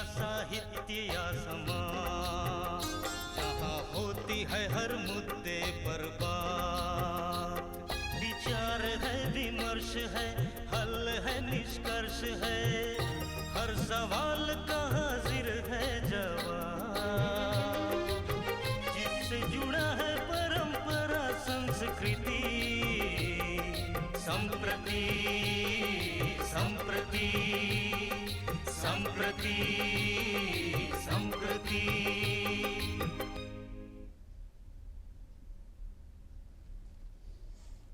साहित्य या समाज, जहाँ होती है हर मुद्दे पर बात, विचार है, विमर्श है, हल है, निष्कर्ष है, हर सवाल का हाजिर है जवाब, जिससे जुड़ा है परंपरा संस्कृति, संप्रति संप्रति संप्रति संप्रति।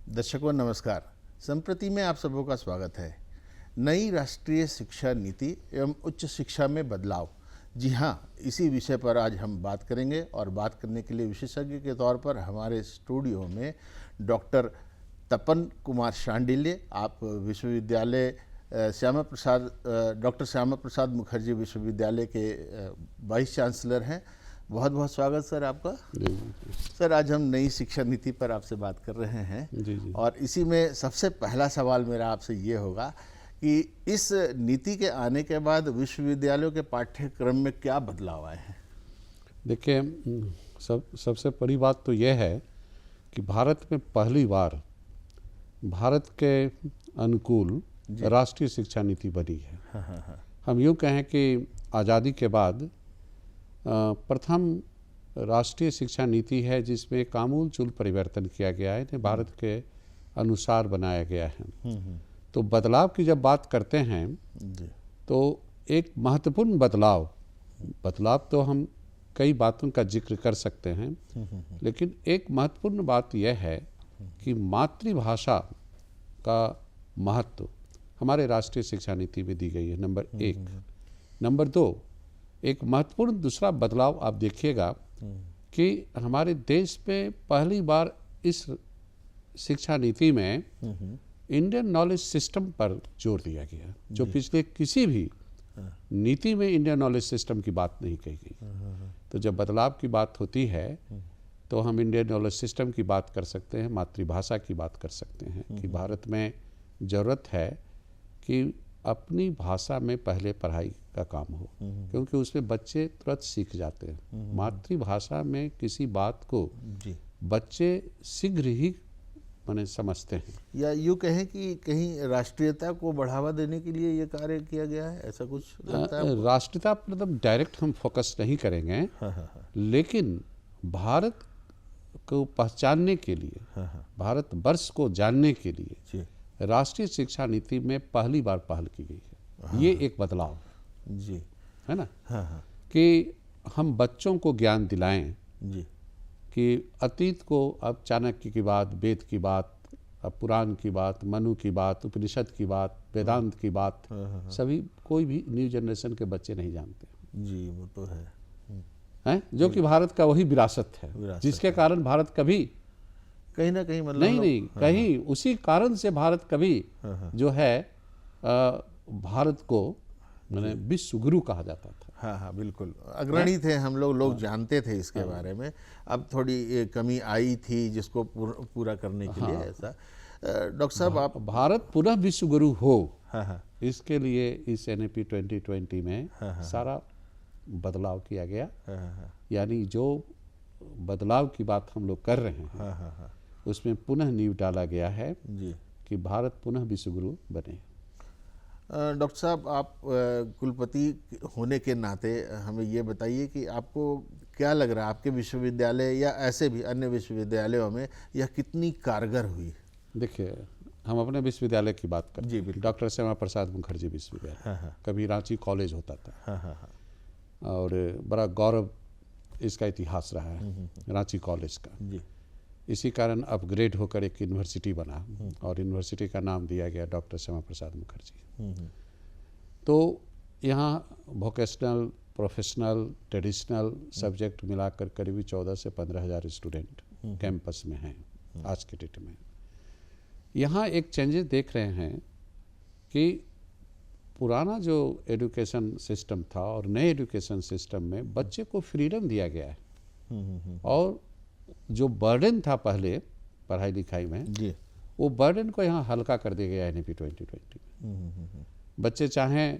दर्शकों नमस्कार। संप्रति में आप सबों का स्वागत है। नई राष्ट्रीय शिक्षा नीति एवं उच्च शिक्षा में बदलाव, जी हाँ, इसी विषय पर आज हम बात करेंगे। और बात करने के लिए विशेषज्ञ के तौर पर हमारे स्टूडियो में डॉक्टर तपन कुमार शांडिल्य, आप विश्वविद्यालय डॉक्टर श्यामा प्रसाद मुखर्जी विश्वविद्यालय के वाइस चांसलर हैं। बहुत बहुत स्वागत सर आपका। सर, आज हम नई शिक्षा नीति पर आपसे बात कर रहे हैं। जी। और इसी में सबसे पहला सवाल मेरा आपसे ये होगा कि इस नीति के आने के बाद विश्वविद्यालयों के पाठ्यक्रम में क्या बदलाव आए हैं? देखिए, सबसे बड़ी बात तो यह है कि भारत में पहली बार भारत के अनुकूल राष्ट्रीय शिक्षा नीति बनी है। हाँ। हम यूँ कहें कि आज़ादी के बाद प्रथम राष्ट्रीय शिक्षा नीति है जिसमें एक आमूलचूल परिवर्तन किया गया है, इन्हें भारत के अनुसार बनाया गया है। तो बदलाव की जब बात करते हैं तो एक महत्वपूर्ण बदलाव तो हम कई बातों का जिक्र कर सकते हैं, लेकिन एक महत्वपूर्ण बात यह है कि मातृभाषा का महत्व हमारे राष्ट्रीय शिक्षा नीति में दी गई है, नंबर एक। नंबर दो, एक महत्वपूर्ण दूसरा बदलाव आप देखिएगा कि हमारे देश में पहली बार इस शिक्षा नीति में इंडियन नॉलेज सिस्टम पर जोर दिया गया, जो पिछले किसी भी नीति में इंडियन नॉलेज सिस्टम की बात नहीं कही गई। तो जब बदलाव की बात होती है तो हम इंडियन नॉलेज सिस्टम की बात कर सकते हैं, मातृभाषा की बात कर सकते हैं कि भारत में ज़रूरत है कि अपनी भाषा में पहले पढ़ाई का काम हो, क्योंकि उसमें बच्चे तुरंत सीख जाते हैं। मातृभाषा में किसी बात को बच्चे शीघ्र ही समझते हैं। या यूँ कहें कि कहीं राष्ट्रीयता को बढ़ावा देने के लिए ये कार्य किया गया है, ऐसा कुछ लगता है? राष्ट्रीयता मतलब डायरेक्ट हम फोकस नहीं करेंगे। हाँ। लेकिन भारत को पहचानने के लिए, भारत वर्ष को जानने के लिए राष्ट्रीय शिक्षा नीति में पहली बार पहल की गई है। ये एक बदलाव जी है ना। हाँ। कि हम बच्चों को ज्ञान दिलाएं जी कि अतीत को, अब चाणक्य की बात, वेद की बात, अब पुराण की बात, मनु की बात, उपनिषद की बात, वेदांत की बात, सभी कोई भी न्यू जनरेशन के बच्चे नहीं जानते जी। वो तो है जो कि भारत का वही विरासत है, जिसके कारण भारत कभी कहीं ना कहीं नहीं कहीं उसी कारण से भारत कभी जो है भारत को विश्व गुरु कहा जाता था। हाँ, बिल्कुल अग्रणी थे हम लोग जानते थे इसके बारे में। अब थोड़ी कमी आई थी जिसको पूरा करने के लिए। ऐसा डॉक्टर साहब, आप भारत पुनः विश्व गुरु हो, इसके लिए इस NAP 2020 में सारा बदलाव किया गया। यानी जो बदलाव की बात हम लोग कर रहे हैं उसमें पुनः नींव डाला गया है जी कि भारत पुनः विश्व गुरु बने। डॉक्टर साहब, आप कुलपति होने के नाते हमें ये बताइए कि आपको क्या लग रहा है, आपके विश्वविद्यालय या ऐसे भी अन्य विश्वविद्यालयों में यह कितनी कारगर हुई? देखिए, हम अपने विश्वविद्यालय की बात करें जी, डॉक्टर श्यामा प्रसाद मुखर्जी विश्वविद्यालय, कभी रांची कॉलेज होता था। और बड़ा गौरव इसका इतिहास रहा है रांची कॉलेज का जी। इसी कारण अपग्रेड होकर एक यूनिवर्सिटी बना और यूनिवर्सिटी का नाम दिया गया डॉक्टर श्यामा प्रसाद मुखर्जी। तो यहाँ वोकेशनल, प्रोफेशनल, ट्रेडिशनल सब्जेक्ट मिलाकर करीब 14 से 15,000 स्टूडेंट कैंपस में हैं आज के डेट में। यहाँ एक चेंजेस देख रहे हैं कि पुराना जो एजुकेशन सिस्टम था और नए एजुकेशन सिस्टम में बच्चे को फ्रीडम दिया गया है और जो बर्डन था पहले पढ़ाई लिखाई में जी, वो बर्डन को यहाँ हल्का कर दिया गया है NAP 2020 में। बच्चे चाहें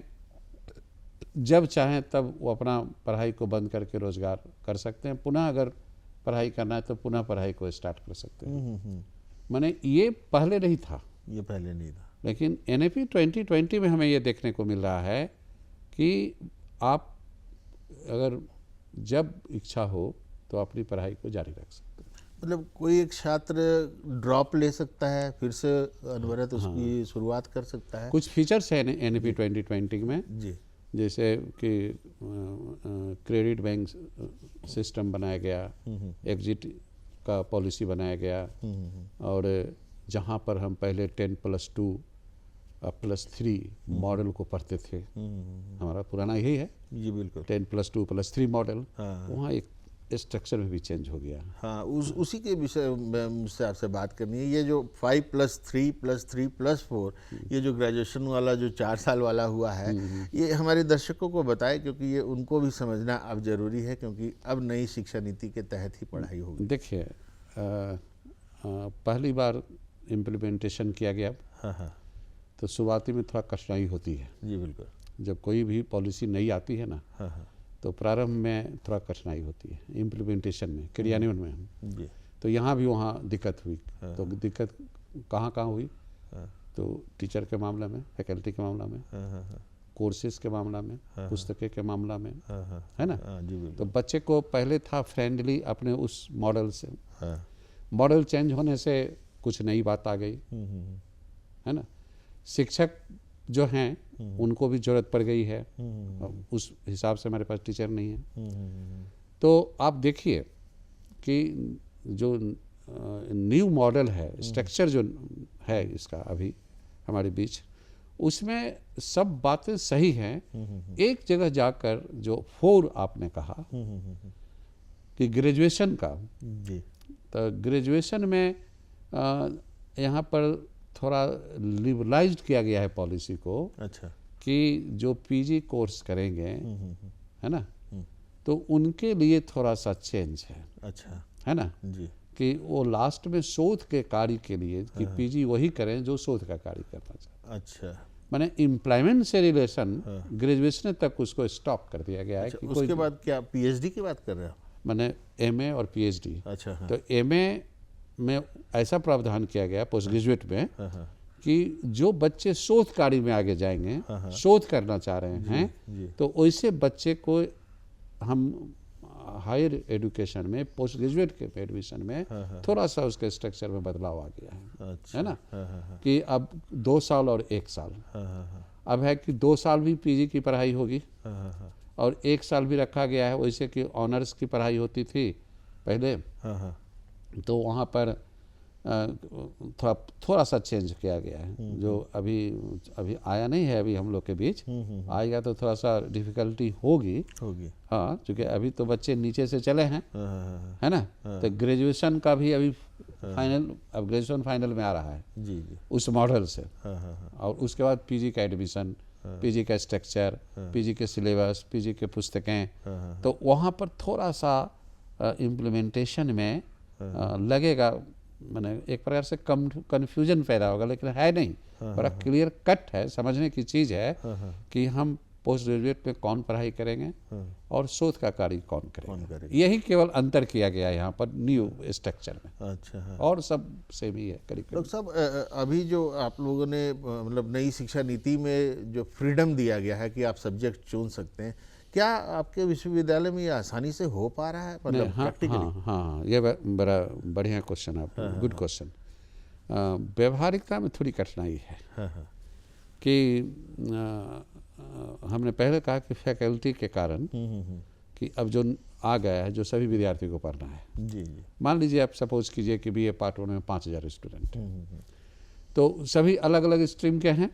जब चाहें तब वो अपना पढ़ाई को बंद करके रोजगार कर सकते हैं, पुनः अगर पढ़ाई करना है तो पुनः पढ़ाई को स्टार्ट कर सकते हैं। माने ये पहले नहीं था, ये पहले नहीं था, लेकिन NAP 2020 में हमें ये देखने को मिल रहा है कि आप अगर जब इच्छा हो तो अपनी पढ़ाई को जारी रख सकते हैं। मतलब कोई एक छात्र ड्रॉप ले सकता है, फिर से अनवरत उसकी शुरुआत कर सकता है। कुछ फीचर्स हैं NAP 2020 में जी, जैसे कि क्रेडिट बैंक सिस्टम बनाया गया, एग्जिट का पॉलिसी बनाया गया, और जहाँ पर हम पहले 10+2 +3 मॉडल को पढ़ते थे, हमारा पुराना यही है जी बिल्कुल, 10+2 +3 मॉडल, हाँ। वहाँ एक स्ट्रक्चर में भी चेंज हो गया। हाँ, उसी के विषय में मुझसे आपसे बात करनी है। ये जो 5+3+3+4 ये जो ग्रेजुएशन वाला जो 4 साल वाला हुआ है, ये हमारे दर्शकों को बताएं, क्योंकि ये उनको भी समझना अब जरूरी है, क्योंकि अब नई शिक्षा नीति के तहत ही पढ़ाई होगी। देखिए पहली बार इम्प्लीमेंटेशन किया गया, हाँ हाँ, तो शुरुआती में थोड़ा कठिनाई होती है। जी बिल्कुल, जब कोई भी पॉलिसी नई आती है ना, हाँ हाँ, तो प्रारंभ में थोड़ा कठिनाई होती है इम्प्लीमेंटेशन में, क्रियान्वयन में। जी, तो यहाँ भी वहाँ दिक्कत हुई। तो दिक्कत कहाँ कहाँ हुई? तो टीचर के मामले में, फैकल्टी के मामला में, कोर्सेज के मामला में, पुस्तकें के मामला में, है ना। जी बिल्कुल, तो बच्चे को पहले था फ्रेंडली अपने उस मॉडल से, हाँ, मॉडल चेंज होने से कुछ नई बात आ गई, है ना। शिक्षक जो हैं उनको भी जरूरत पड़ गई है, उस हिसाब से हमारे पास टीचर नहीं है। तो आप देखिए कि जो न्यू मॉडल है, स्ट्रक्चर जो है इसका अभी हमारे बीच, उसमें सब बातें सही हैं। एक जगह जाकर जो 4 आपने कहा कि ग्रेजुएशन का, जी, तो ग्रेजुएशन में यहाँ पर थोड़ा लिबरलाइज्ड किया गया है पॉलिसी को। अच्छा, कि जो पीजी कोर्स करेंगे, है ना, तो उनके लिए थोड़ा सा चेंज है। अच्छा, है ना, जी, कि वो लास्ट में शोध के कार्य के लिए कि पीजी वही करें जो शोध का कार्य करना चाहते। अच्छा, माने एम्प्लॉयमेंट से रिलेशन ग्रेजुएशन तक उसको स्टॉप कर दिया गया है। अच्छा, कि उसके बाद क्या पीएचडी की बात कर रहे हो? माने MA और PhD। अच्छा, हाँ, तो MA में ऐसा प्रावधान किया गया पोस्ट ग्रेजुएट में कि जो बच्चे शोध कार्य में आगे जाएंगे, शोध करना चाह रहे हैं, तो वैसे बच्चे को हम हायर एजुकेशन में, पोस्ट ग्रेजुएट के एडमिशन में थोड़ा सा उसके स्ट्रक्चर में बदलाव आ गया है। अच्छा, है ना, कि अब 2 साल और 1 साल। अब है कि 2 साल भी पीजी की पढ़ाई होगी और 1 साल भी रखा गया है, वैसे कि ऑनर्स की पढ़ाई होती थी पहले। तो वहाँ पर थोड़ा सा चेंज किया गया है, जो अभी आया नहीं है, अभी हम लोग के बीच आएगा तो थोड़ा सा डिफिकल्टी होगी। हाँ, क्योंकि अभी तो बच्चे नीचे से चले हैं, है ना। तो ग्रेजुएशन का भी अभी फाइनल, अब ग्रेजुएशन फाइनल में आ रहा है जी, उस मॉडल से। और उसके बाद पीजी का एडमिशन, पीजी का स्ट्रक्चर, पीजी के सिलेबस, पीजी के पुस्तकें, तो वहाँ पर थोड़ा सा इम्प्लीमेंटेशन में लगेगा, मैंने एक प्रकार से कम कन्फ्यूजन पैदा होगा, लेकिन है नहीं, बड़ा क्लियर कट है, समझने की चीज़ है कि हम पोस्ट ग्रेजुएट में कौन पढ़ाई करेंगे और शोध का कार्य कौन करेंगे। यही केवल अंतर किया गया है यहाँ पर न्यू स्ट्रक्चर में। अच्छा, हाँ। और सब सेम ही है करीब। डॉक्टर साहब, अभी जो आप लोगों ने मतलब नई शिक्षा नीति में जो फ्रीडम दिया गया है कि आप सब्जेक्ट चुन सकते हैं, क्या आपके विश्वविद्यालय में ये आसानी से हो पा रहा है, मतलब प्रैक्टिकली? हाँ, ये बड़ा बढ़िया क्वेश्चन है, गुड क्वेश्चन। व्यवहारिकता में थोड़ी कठिनाई है कि हमने पहले कहा कि फैकल्टी के कारण कि अब जो आ गया है, जो सभी विद्यार्थियों को पढ़ना है। जी। मान लीजिए आप सपोज कीजिए कि BA पार्ट 1 में 5000 स्टूडेंट हैं, तो सभी अलग अलग स्ट्रीम के हैं,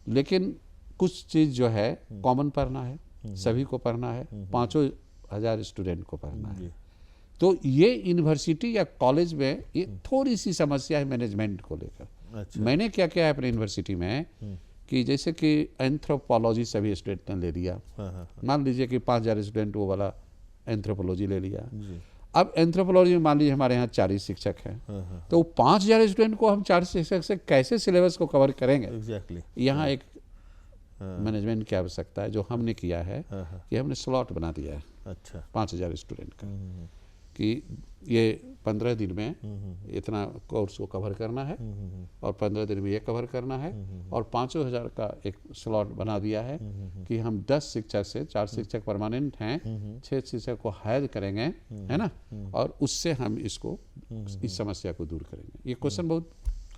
लेकिन कुछ चीज़ जो है कॉमन पढ़ना है, सभी को पढ़ना है, 5000 स्टूडेंट को पढ़ना है। तो ये यूनिवर्सिटी या कॉलेज में ये थोड़ी सी समस्या है मैनेजमेंट को लेकर। अच्छा। मैंने क्या किया है अपने यूनिवर्सिटी में कि जैसे कि एंथ्रोपोलॉजी सभी स्टूडेंट ने ले लिया, मान लीजिए कि 5000 स्टूडेंट वो वाला एंथ्रोपोलॉजी ले लिया। अब एंथ्रोपोलॉजी में मान लीजिए हमारे यहाँ 40 शिक्षक हैं, तो 5000 स्टूडेंट को हम 40 शिक्षक से कैसे सिलेबस को कवर करेंगे? एग्जैक्टली। यहाँ एक मैनेजमेंट की आवश्यकता है। जो हमने किया है कि हमने स्लॉट बना दिया है अच्छा 5000 स्टूडेंट का, कि ये 15 दिन में इतना कोर्स को कवर करना है और 15 दिन में ये कवर करना है, और 5000 का एक स्लॉट बना दिया है कि हम 10 शिक्षक से 4 शिक्षक परमानेंट हैं, 6 शिक्षक को हायर करेंगे, है ना, और उससे हम इसको इस समस्या को दूर करेंगे। ये क्वेश्चन बहुत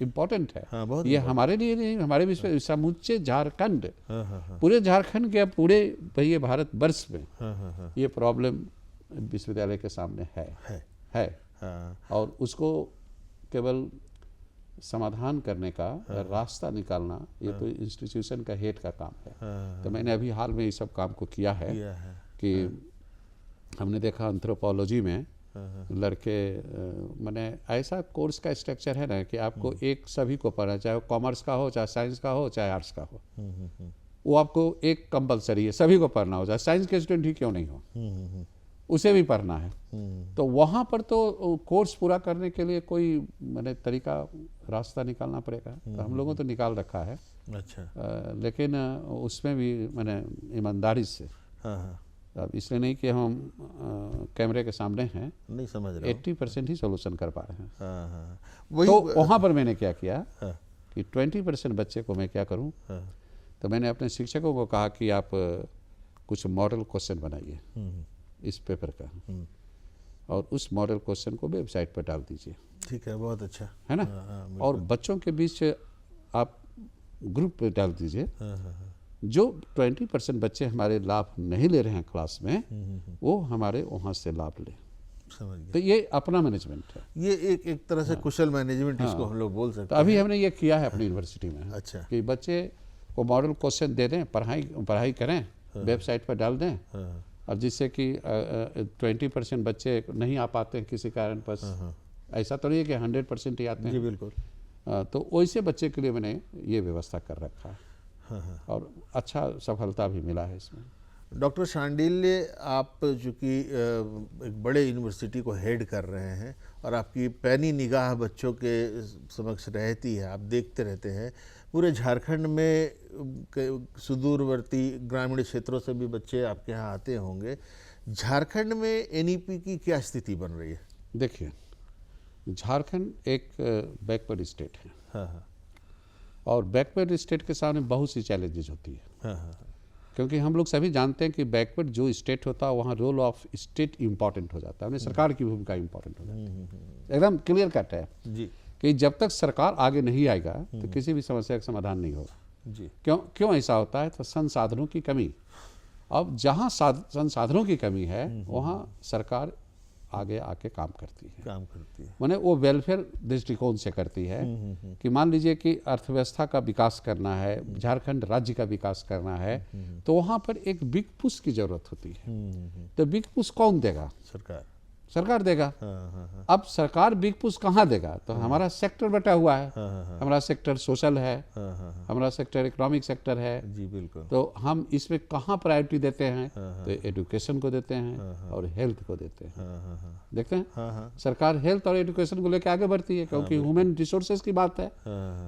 इम्पोर्टेंट है। हाँ, बहुत ये हमारे लिए नहीं, हमारे विश्व समूचे झारखंड, पूरे झारखंड के पूरे भैया भारत वर्ष में ये प्रॉब्लम विश्वविद्यालय के सामने है। हाँ। और उसको केवल समाधान करने का रास्ता निकालना ये तो इंस्टीट्यूशन का हेड का काम है। तो मैंने अभी हाल में इस सब काम को किया है कि हमने देखा एंथ्रोपोलॉजी में लड़के मैंने ऐसा कोर्स का स्ट्रक्चर है ना कि आपको एक सभी को पढ़ना, चाहे कॉमर्स का हो, चाहे साइंस का हो, चाहे आर्ट्स का हो, वो आपको एक कंपलसरी है, सभी को पढ़ना हो, चाहे साइंस के स्टूडेंट ही क्यों नहीं हो, उसे भी पढ़ना है। तो वहाँ पर तो कोर्स पूरा करने के लिए कोई मैंने तरीका रास्ता निकालना पड़ेगा। तो हम लोगों तो निकाल रखा है। अच्छा। लेकिन उसमें भी मैंने ईमानदारी से, अब इसलिए नहीं कि हम कैमरे के सामने हैं, नहीं समझ रहा 80% ही सोल्यूशन कर पा रहे हैं। वही तो वहाँ पर मैंने क्या किया कि 20% बच्चे को मैं क्या करूँ, तो मैंने अपने शिक्षकों को कहा कि आप कुछ मॉडल क्वेश्चन बनाइए इस पेपर का, और उस मॉडल क्वेश्चन को वेबसाइट पर डाल दीजिए। ठीक है, बहुत अच्छा है ना। और बच्चों के बीच आप ग्रुप पे डाल दीजिए। जो 20% बच्चे हमारे लाभ नहीं ले रहे हैं क्लास में, वो हमारे वहाँ से लाभ ले। समझ गया। तो ये अपना मैनेजमेंट है, ये एक तरह से कुशल मैनेजमेंट इसको हम लोग बोल सकते हैं। तो अभी हमने ये किया है अपनी यूनिवर्सिटी में। अच्छा। कि बच्चे को मॉडल क्वेश्चन दे दें, पढ़ाई करें, वेबसाइट पर डाल दें, और जिससे कि 20% बच्चे नहीं आ पाते हैं किसी कारण पर, ऐसा तो नहीं है कि 100% ही आते हैं। जी बिल्कुल। तो वैसे बच्चे के लिए मैंने ये व्यवस्था कर रखा है। और अच्छा सफलता भी मिला है इसमें। डॉक्टर शांडिल्य, आप चूँकि एक बड़े यूनिवर्सिटी को हेड कर रहे हैं और आपकी पैनी निगाह बच्चों के समक्ष रहती है, आप देखते रहते हैं, पूरे झारखंड में सुदूरवर्ती ग्रामीण क्षेत्रों से भी बच्चे आपके यहाँ आते होंगे। झारखंड में एनईपी की क्या स्थिति बन रही है? देखिए, झारखंड एक बैकवर्ड स्टेट है। और बैकवर्ड स्टेट के सामने बहुत सी चैलेंजेस होती है। क्योंकि हम लोग सभी जानते हैं कि बैकवर्ड जो स्टेट होता है वहाँ रोल ऑफ स्टेट इम्पॉर्टेंट हो जाता है, उन्हें सरकार की भूमिका इम्पॉर्टेंट हो जाती है। एकदम क्लियर कट है जी कि जब तक सरकार आगे नहीं आएगा तो किसी भी समस्या का समाधान नहीं होगा। जी। क्यों ऐसा होता है? तो संसाधनों की कमी। अब जहाँ संसाधनों की कमी है वहाँ सरकार आगे आके काम करती है। माने वो वेलफेयर दृष्टिकोण से करती है कि मान लीजिए कि अर्थव्यवस्था का विकास करना है, झारखंड राज्य का विकास करना है, तो वहाँ पर एक बिग पुश की जरूरत होती है। तो बिग पुश कौन देगा? सरकार देगा। अब सरकार बिग पुश कहाँ देगा? तो हमारा सेक्टर बटा हुआ है। हमारा सेक्टर सोशल है, हमारा सेक्टर इकोनॉमिक सेक्टर है। जी बिल्कुल। तो हम इसमें कहाँ प्रायोरिटी देते हैं? तो एजुकेशन को देते हैं और हेल्थ को देते हैं। देखते हैं सरकार हेल्थ और एजुकेशन को लेकर आगे बढ़ती है, क्योंकि ह्यूमन रिसोर्सेज की बात है।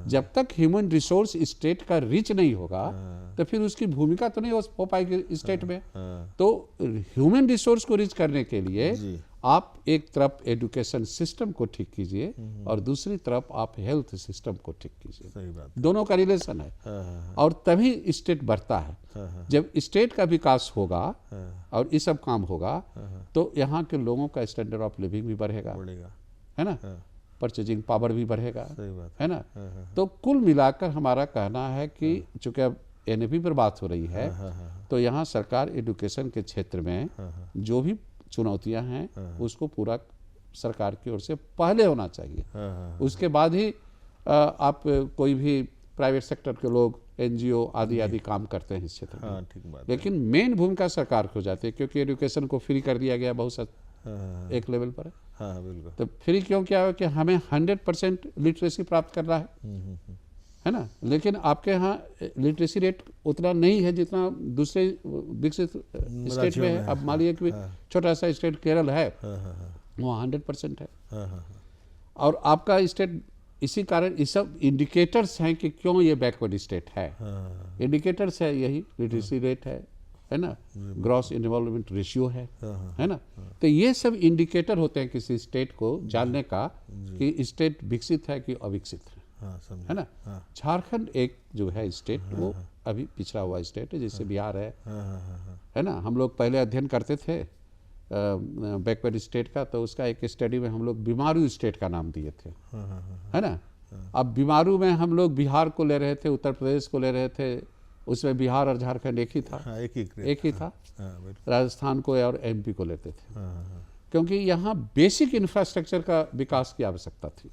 जब तक ह्यूमन रिसोर्स स्टेट का रीच नहीं होगा तो फिर उसकी भूमिका तो नहीं हो पाएगी स्टेट में। तो ह्यूमन रिसोर्स को रीच करने के लिए आप एक तरफ एजुकेशन सिस्टम को ठीक कीजिए और दूसरी तरफ आप हेल्थ सिस्टम को ठीक कीजिए। सही बात। दोनों का रिलेशन है। और तभी स्टेट बढ़ता है। जब स्टेट का विकास होगा और ये सब काम होगा तो यहाँ के लोगों का स्टैंडर्ड ऑफ लिविंग भी बढ़ेगा, है ना, परचेजिंग पावर भी बढ़ेगा, है ना। तो कुल मिलाकर हमारा कहना है कि चूंकि अब एनईपी पर बात हो रही है, तो यहाँ सरकार एजुकेशन के क्षेत्र में जो भी चुनौतियां हैं उसको पूरा सरकार की ओर से पहले होना चाहिए। उसके बाद ही आप कोई भी प्राइवेट सेक्टर के लोग, एनजीओ आदि काम करते हैं इस क्षेत्र में। ठीक बात। लेकिन मेन भूमिका सरकार की हो जाती है, क्योंकि एजुकेशन को फ्री कर दिया गया बहुत एक लेवल पर। बिल्कुल। तो फ्री क्यों क्या है कि हमें 100% लिटरेसी प्राप्त करना है ना। लेकिन आपके यहाँ लिटरेसी रेट उतना नहीं है जितना दूसरे विकसित स्टेट में है। अब मान लीजिए कि छोटा सा स्टेट केरल है, वहाँ 100% है। और आपका स्टेट इसी कारण ये सब इंडिकेटर्स हैं कि क्यों ये बैकवर्ड स्टेट है। इंडिकेटर्स है यही, लिटरेसी रेट है ना, ग्रॉस इन्वॉल्वमेंट रेशियो है ना। तो ये सब इंडिकेटर होते हैं किसी स्टेट को जानने का कि स्टेट विकसित है कि अविकसित है ना। झारखंड एक जो है स्टेट वो अभी पिछड़ा हुआ स्टेट है, जैसे बिहार है ना। हम लोग पहले अध्ययन करते थे बैकवर्ड स्टेट का, तो उसका एक स्टडी में हम लोग बीमारू स्टेट का नाम दिए थे, है ना। अब बीमारू में हम लोग बिहार को ले रहे थे, उत्तर प्रदेश को ले रहे थे, उसमें बिहार और झारखंड एक ही था, एक ही था। राजस्थान को और एमपी को लेते थे, क्योंकि यहाँ बेसिक इंफ्रास्ट्रक्चर का विकास की आवश्यकता थी,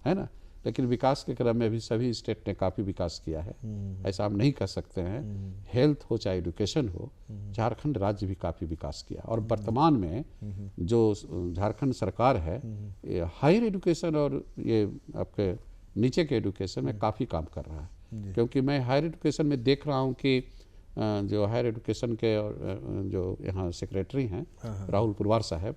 है ना। लेकिन विकास के क्रम में भी सभी स्टेट ने काफ़ी विकास किया है, ऐसा हम नहीं कह सकते हैं। हेल्थ हो चाहे एजुकेशन हो, झारखंड राज्य भी काफ़ी विकास किया। और वर्तमान में जो झारखंड सरकार है, हायर एजुकेशन और ये आपके नीचे के एजुकेशन में काफ़ी काम कर रहा है। क्योंकि मैं हायर एजुकेशन में देख रहा हूँ कि जो हायर एजुकेशन के और जो यहाँ सेक्रेटरी हैं राहुल पुरवार साहब,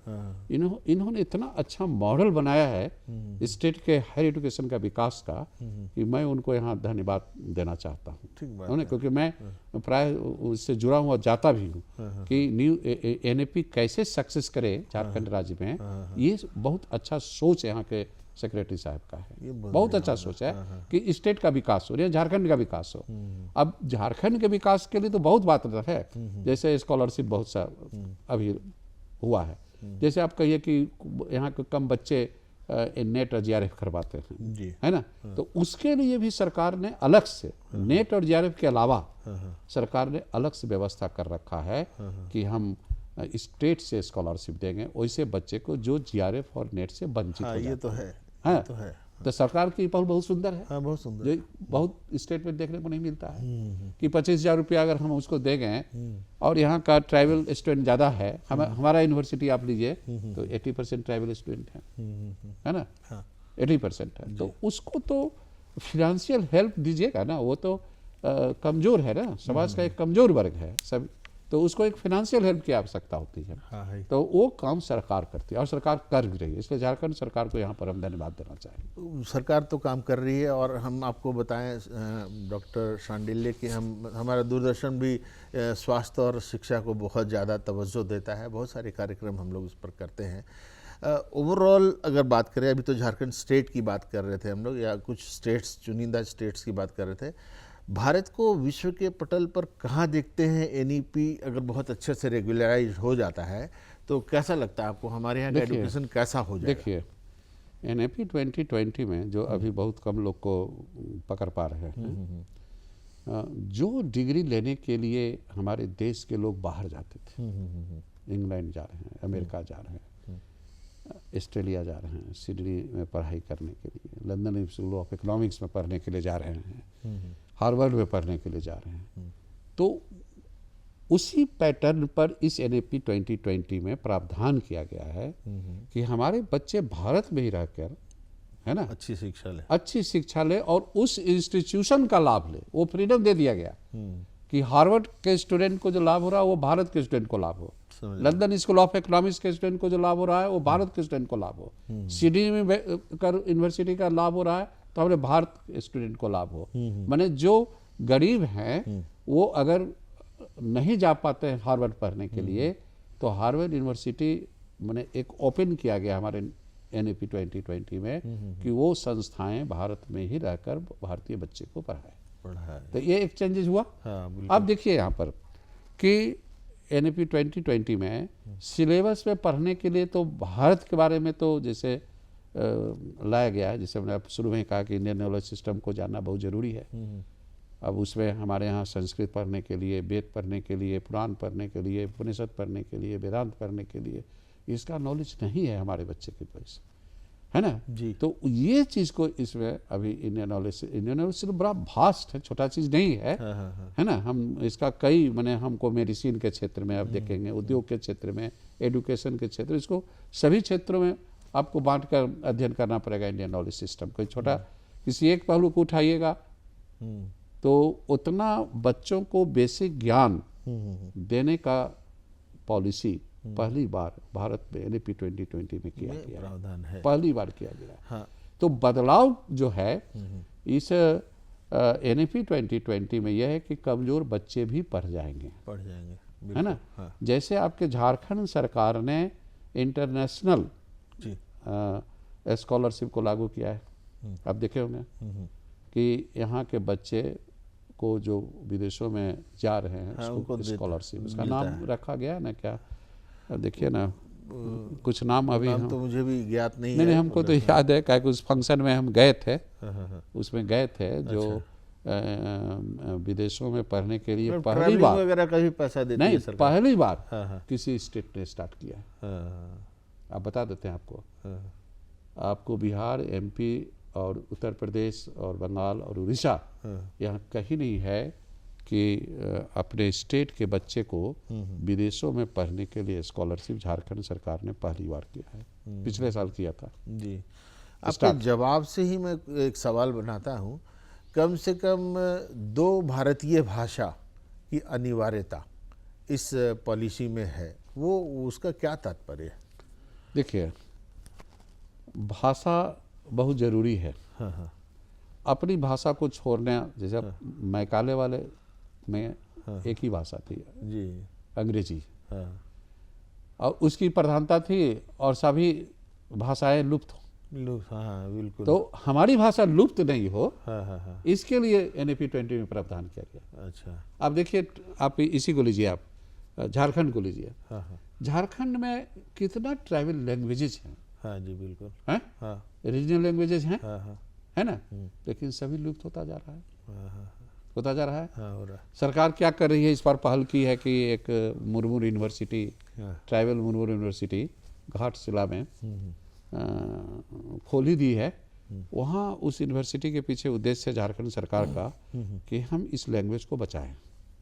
इन्होंने इतना अच्छा मॉडल बनाया है स्टेट के हायर एजुकेशन का विकास का कि मैं उनको यहाँ धन्यवाद देना चाहता हूँ। क्योंकि मैं प्राय उससे जुड़ा हूँ और जाता भी हूँ कि न्यू एनएपी कैसे सक्सेस करे झारखंड राज्य में। ये बहुत अच्छा सोच यहाँ के सेक्रेटरी साहब का है, बहुत अच्छा सोच है कि स्टेट का विकास हो, झारखंड का विकास हो। अब झारखंड के विकास के लिए तो बहुत बात है, जैसे स्कॉलरशिप बहुत सा अभी हुआ है। जैसे आप कहिए कि यहाँ के कम बच्चे नेट और जीआरएफ करवाते हैं, है ना। तो उसके लिए भी सरकार ने अलग से नेट और जीआरएफ के अलावा सरकार ने अलग से व्यवस्था कर रखा है कि हम स्टेट से स्कॉलरशिप देंगे वैसे बच्चे को जो जीआरएफ और नेट से वंचित हो जाता ये तो है, हाँ, तो है। तो सरकार की पहल बहुत सुंदर है। हाँ, बहुत सुंदर। जो बहुत स्टेट में देखने को नहीं मिलता है कि 25,000 रुपया अगर हम उसको देंगे और यहाँ का ट्राइबल स्टूडेंट ज़्यादा है। हमारा यूनिवर्सिटी आप लीजिए तो 80% ट्राइबल स्टूडेंट है ना, 80% है। तो उसको तो फिनेंशियल हेल्प दीजिएगा ना, वो तो कमज़ोर है ना, समाज का एक कमज़ोर वर्ग है सब, तो उसको एक फाइनेंशियल हेल्प की आवश्यकता होती है। तो वो काम सरकार करती है और सरकार कर भी रही है, इसलिए झारखंड सरकार को यहाँ पर हम धन्यवाद देना चाहेंगे। सरकार तो काम कर रही है और हम आपको बताएं डॉक्टर शांडिल्य कि हमारा दूरदर्शन भी स्वास्थ्य और शिक्षा को बहुत ज़्यादा तवज्जो देता है। बहुत सारे कार्यक्रम हम लोग उस पर करते हैं। ओवरऑल अगर बात करें, अभी तो झारखंड स्टेट की बात कर रहे थे हम लोग, या कुछ स्टेट्स, चुनिंदा स्टेट्स की बात कर रहे थे। भारत को विश्व के पटल पर कहाँ देखते हैं? एनईपी अगर बहुत अच्छे से रेगुलराइज हो जाता है तो कैसा लगता है आपको, हमारे यहाँ का एजुकेशन कैसा हो जाएगा? देखिए, एनईपी 2020 में जो अभी बहुत कम लोग को पकड़ पा रहे हैं, जो डिग्री लेने के लिए हमारे देश के लोग बाहर जाते थे, इंग्लैंड जा रहे हैं, अमेरिका जा रहे हैं, ऑस्ट्रेलिया जा रहे हैं सिडनी में पढ़ाई करने के लिए, लंदन स्कूल ऑफ इकोनॉमिक्स में पढ़ने के लिए जा रहे हैं, हार्वर्ड में पढ़ने के लिए जा रहे हैं। तो उसी पैटर्न पर इस एनईपी 2020 में प्रावधान किया गया है कि हमारे बच्चे भारत में ही रहकर, है ना, अच्छी शिक्षा ले और उस इंस्टीट्यूशन का लाभ ले। वो फ्रीडम दे दिया गया कि हार्वर्ड के स्टूडेंट को जो लाभ हो रहा है वो भारत के स्टूडेंट को लाभ हो, लंदन स्कूल ऑफ इकोनॉमिक्स के स्टूडेंट को जो लाभ हो रहा है वो भारत के स्टूडेंट को लाभ हो, सिडनी में यूनिवर्सिटी का लाभ हो रहा है तो हमारे भारत के स्टूडेंट को लाभ हो। माने जो गरीब हैं वो अगर नहीं जा पाते हैं हार्वर्ड पढ़ने के लिए, तो हार्वर्ड यूनिवर्सिटी माने एक ओपन किया गया हमारे एनईपी 2020 में कि वो संस्थाएं भारत में ही रहकर भारतीय बच्चे को पढ़ाए। तो ये एक चेंजेस हुआ। अब देखिए यहाँ पर कि एनईपी 2020 में सिलेबस में पढ़ने के लिए तो भारत के बारे में तो जैसे लाया गया है, जैसे मैंने शुरू में कहा कि इंडियन नॉलेज सिस्टम को जानना बहुत ज़रूरी है। अब उसमें हमारे यहाँ संस्कृत पढ़ने के लिए, वेद पढ़ने के लिए, पुराण पढ़ने के लिए, उपनिषद पढ़ने के लिए, वेदांत पढ़ने के लिए इसका नॉलेज नहीं है हमारे बच्चे के पास, है ना जी। तो ये चीज़ को इसमें अभी इंडियन नॉलेज सिर्फ बड़ा भास्ट है, छोटा चीज़ नहीं है, है ना। हम इसका कई माने हमको मेडिसिन के क्षेत्र में अब देखेंगे, उद्योग के क्षेत्र में, एडुकेशन के क्षेत्र, इसको सभी क्षेत्रों में आपको बांट कर अध्ययन करना पड़ेगा इंडियन नॉलेज सिस्टम। कोई छोटा किसी एक पहलू को उठाइएगा तो उतना बच्चों को बेसिक ज्ञान देने का पॉलिसी पहली बार भारत में एनईपी 2020 में किया गया, पहली बार किया गया। तो बदलाव जो है इस NEP 2020 में यह है कि कमजोर बच्चे भी पढ़ जाएंगे, है ना। हाँ। जैसे आपके झारखंड सरकार ने इंटरनेशनल स्कॉलरशिप को लागू किया है, आप देखे होंगे कि यहाँ के बच्चे को जो विदेशों में जा रहे हैं उसको स्कॉलरशिप, उसका नाम रखा गया है ना, क्या देखिए ना, कुछ नाम अभी नाम तो मुझे भी ज्ञात नहीं है। नहीं, हमको तो याद है, क्या उस फंक्शन में हम गए थे, उसमें गए थे जो विदेशों में पढ़ने के लिए पहली बार वगैरह का भी पैसा देती नहीं, है सरकार। पहली बार किसी स्टेट ने स्टार्ट किया है। आप बता देते हैं आपको बिहार, MP और उत्तर प्रदेश और बंगाल और उड़ीसा, यहाँ कहीं नहीं है कि अपने स्टेट के बच्चे को विदेशों में पढ़ने के लिए स्कॉलरशिप झारखंड सरकार ने पहली बार किया है, पिछले साल किया था जी। आपके जवाब से ही मैं एक सवाल बनाता हूँ, कम से कम 2 भारतीय भाषा की अनिवार्यता इस पॉलिसी में है, वो उसका क्या तात्पर्य है? देखिए, भाषा बहुत ज़रूरी है। अपनी भाषा को छोड़ने, जैसे मैकाले वाले में एक ही भाषा थी जी, अंग्रेजी, और उसकी प्रधानता थी और सभी भाषाएं लुप्त हो। हाँ बिल्कुल। तो हमारी भाषा लुप्त नहीं हो, इसके लिए NEP 20 में प्रावधान किया गया। अच्छा, आप देखिए, आप इसी को लीजिए, आप झारखंड को लीजिए। झारखंड में कितना ट्राइबल लैंग्वेजेस हैं। हाँ जी बिल्कुल, हैं, रीजनल लैंग्वेजेस हैं, है ना, लेकिन सभी लुप्त होता जा रहा है, होता जा रहा है। हो रहा है। सरकार क्या कर रही है, इस पर पहल की है कि एक Murmur university, tribal Murmur university Ghatshila में खोली दी है। वहाँ उस यूनिवर्सिटी के पीछे उद्देश्य है झारखंड सरकार का कि हम इस लैंग्वेज को बचाएं।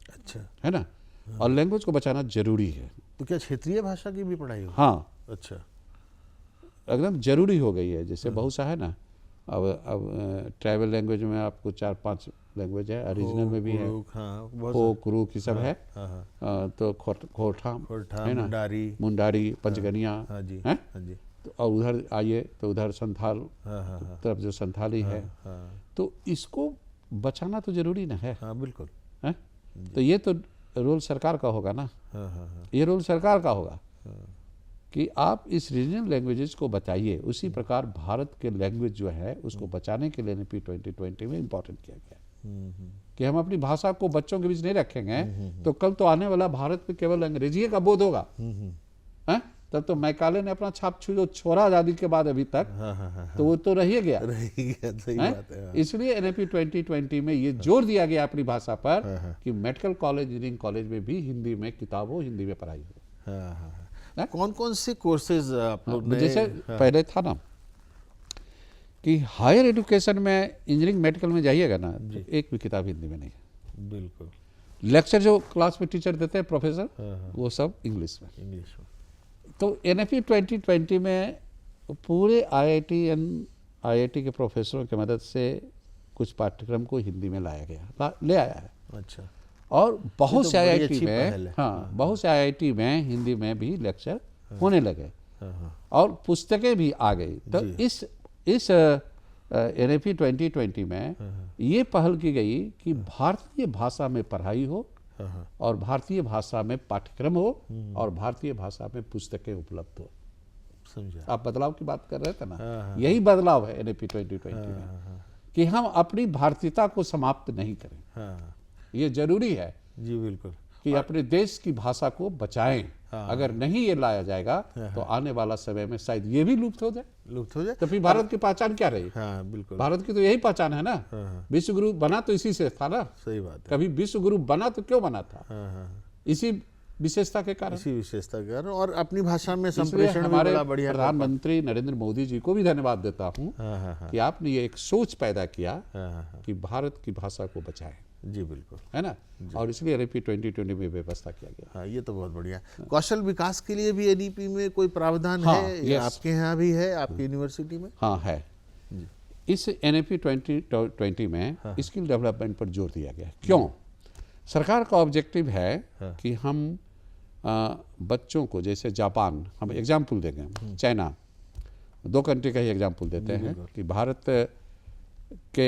अच्छा, है ना, और लैंग्वेज को बचाना जरूरी है। तो क्या क्षेत्रीय भाषा की भी पढ़ाई हो? हाँ, अच्छा, एकदम जरूरी हो गई है। जैसे बहुत सा है ना, अब ट्राइबल लैंग्वेज में आपको 4-5 लैंग्वेज है, ओरिजिनल में भी है, फोक, रूक, ये सब है। तो खोरठा है ना, मुंडारी, पंचगनिया है। और उधर आइए तो उधर संथाल तरफ जो संथाली है, तो इसको बचाना तो जरूरी ना है। बिल्कुल है? तो ये तो रोल सरकार का होगा ना, ये रोल सरकार का होगा कि आप इस रीजनल लैंग्वेजेस को बचाइए। उसी प्रकार भारत के लैंग्वेज जो है उसको बचाने के लिए NEP 2020 में इम्पोर्टेंट किया गया कि हम अपनी भाषा को बच्चों के बीच नहीं रखेंगे तो कल तो आने वाला भारत में केवल अंग्रेजी का बोध होगा। है? तब तो मैकाले ने अपना छाप जो छोड़ा आजादी के बाद अभी तक, तो वो तो रह गया। सही बात है। इसलिए NEP 2020 में ये जोर दिया गया अपनी भाषा पर कि मेडिकल कॉलेज, इंजीनियरिंग कॉलेज में भी हिंदी में किताब हो, हिंदी में पढ़ाई हो। कौन कौन से कोर्सेज आप लोग ने? जैसे पहले था ना कि हायर एजुकेशन में इंजीनियरिंग मेडिकल में जाइएगा ना तो एक भी किताब हिंदी में नहीं है। बिल्कुल। लेक्चर जो क्लास में टीचर देते हैं प्रोफेसर, वो सब इंग्लिश में। तो NEP 2020 में पूरे IIT के प्रोफेसरों की मदद से कुछ पाठ्यक्रम को हिंदी में लाया गया, ले आया है। अच्छा। और बहुत से IIT में, बहुत से IIT में हिंदी में भी लेक्चर होने लगे और पुस्तकें भी आ गई। तो इस NEP 2020 में ये पहल की गई कि भारतीय भाषा में पढ़ाई हो और भारतीय भाषा में पाठ्यक्रम हो और भारतीय भाषा में पुस्तकें उपलब्ध हो। समझा। आप बदलाव की बात कर रहे थे ना, यही बदलाव है NEP 2020 में कि हम अपनी भारतीयता को समाप्त नहीं करें। ये जरूरी है जी, बिल्कुल, कि अपने देश की भाषा को बचाएं। अगर नहीं ये लाया जाएगा तो आने वाला समय में शायद ये भी लुप्त हो जाए। तो फिर भारत की पहचान क्या रही? बिल्कुल, भारत की तो यही पहचान है ना। विश्व गुरु बना तो इसी से था ना। सही बात है। कभी विश्व गुरु बना तो क्यों बना था? इसी विशेषता के कारण, इसी विशेषता के कारण, और अपनी भाषा में संप्रेषण भी बड़ा बढ़िया। प्रधानमंत्री नरेंद्र मोदी जी को भी धन्यवाद देता हूँ कि आपने ये एक सोच पैदा किया कि भारत की भाषा को बचाएं। जी बिल्कुल, है ना, और इसलिए NEP 2020 में व्यवस्था किया गया। ये तो बहुत बढ़िया। कौशल विकास के लिए भी NEP में कोई प्रावधान है? आपके यहाँ भी है, आपकी यूनिवर्सिटी में? हाँ है। इस NEP 2020 में स्किल डेवलपमेंट पर जोर दिया गया। क्यों? सरकार का ऑब्जेक्टिव है कि हम बच्चों को, जैसे जापान, हम एग्जाम्पल देंगे, चाइना, दो कंट्री का ही एग्जाम्पल देते हैं कि भारत के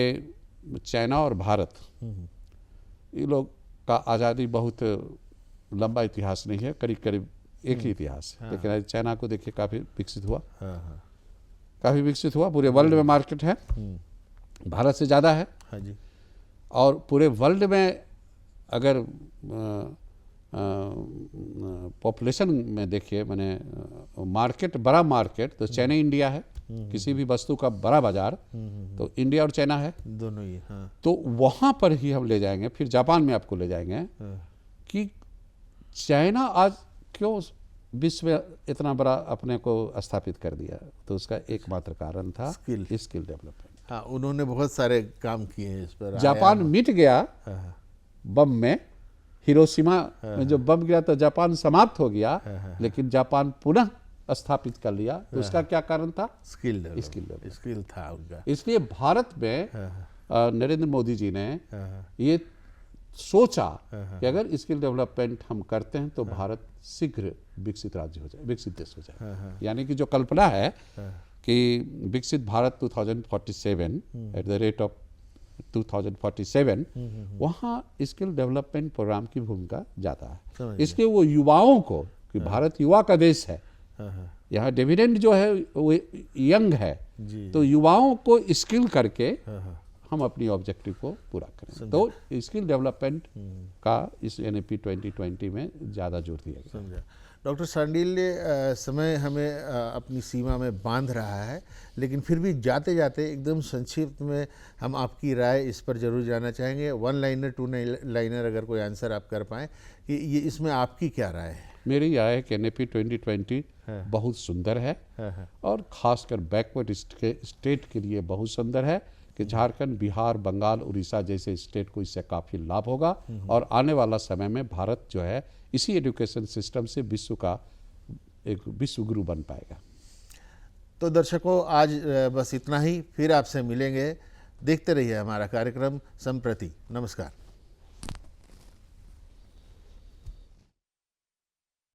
चाइना और भारत ये लोग का आज़ादी बहुत लंबा इतिहास नहीं है, करीब करीब एक ही इतिहास है। लेकिन आज चाइना को देखिए काफ़ी विकसित हुआ, काफ़ी विकसित हुआ, पूरे वर्ल्ड में मार्केट है, भारत से ज़्यादा है। हाँ जी। और पूरे वर्ल्ड में अगर पॉपुलेशन में देखिए, मैंने मार्केट, बड़ा मार्केट तो चाइना इंडिया है, किसी भी वस्तु का बड़ा बाजार तो इंडिया और चाइना है, दोनों ही। हाँ। तो वहाँ पर ही हम ले जाएंगे। फिर जापान में आपको ले जाएंगे कि चाइना आज क्यों विश्व में इतना बड़ा अपने को स्थापित कर दिया, तो उसका एकमात्र कारण था स्किल डेवलपमेंट। हाँ, उन्होंने बहुत सारे काम किए हैं इस पर। जापान मिट गया बम में, हिरोशिमा में जो बम गिरा तो जापान समाप्त हो गया, लेकिन जापान पुनः स्थापित कर लिया, तो उसका क्या कारण था? स्किल था उनका। इसलिए भारत में नरेंद्र मोदी जी ने ये सोचा कि अगर स्किल डेवलपमेंट हम करते हैं तो भारत शीघ्र विकसित राज्य हो जाए, विकसित देश हो जाए। यानी कि जो कल्पना है कि विकसित Bharat 2047 at the rate of 2047, वहाँ स्किल डेवलपमेंट प्रोग्राम की भूमिका ज़्यादा है। इसलिए वो युवाओं को, कि भारत युवा का देश है, यहाँ डिविडेंड जो है वो यंग है, तो युवाओं को स्किल करके हम अपनी ऑब्जेक्टिव को पूरा करें। तो स्किल डेवलपमेंट का इस NAP 2020 में ज़्यादा जोर दिया गया। समझा। डॉक्टर सांडिल्य, समय हमें अपनी सीमा में बांध रहा है, लेकिन फिर भी जाते जाते एकदम संक्षिप्त में हम आपकी राय इस पर जरूर जानना चाहेंगे। 1 लाइनर 2 लाइनर अगर कोई आंसर आप कर पाएँ कि ये इसमें आपकी क्या राय है? मेरी राय है कि NAP 2020 बहुत सुंदर है, और ख़ासकर बैकवर्ड स्टेट के लिए बहुत सुंदर है कि झारखंड, बिहार, बंगाल, उड़ीसा जैसे स्टेट को इससे काफ़ी लाभ होगा। और आने वाला समय में भारत जो है इसी एजुकेशन सिस्टम से विश्व का एक विश्व गुरु बन पाएगा। तो दर्शकों, आज बस इतना ही, फिर आपसे मिलेंगे। देखते रहिए हमारा कार्यक्रम संप्रति। नमस्कार।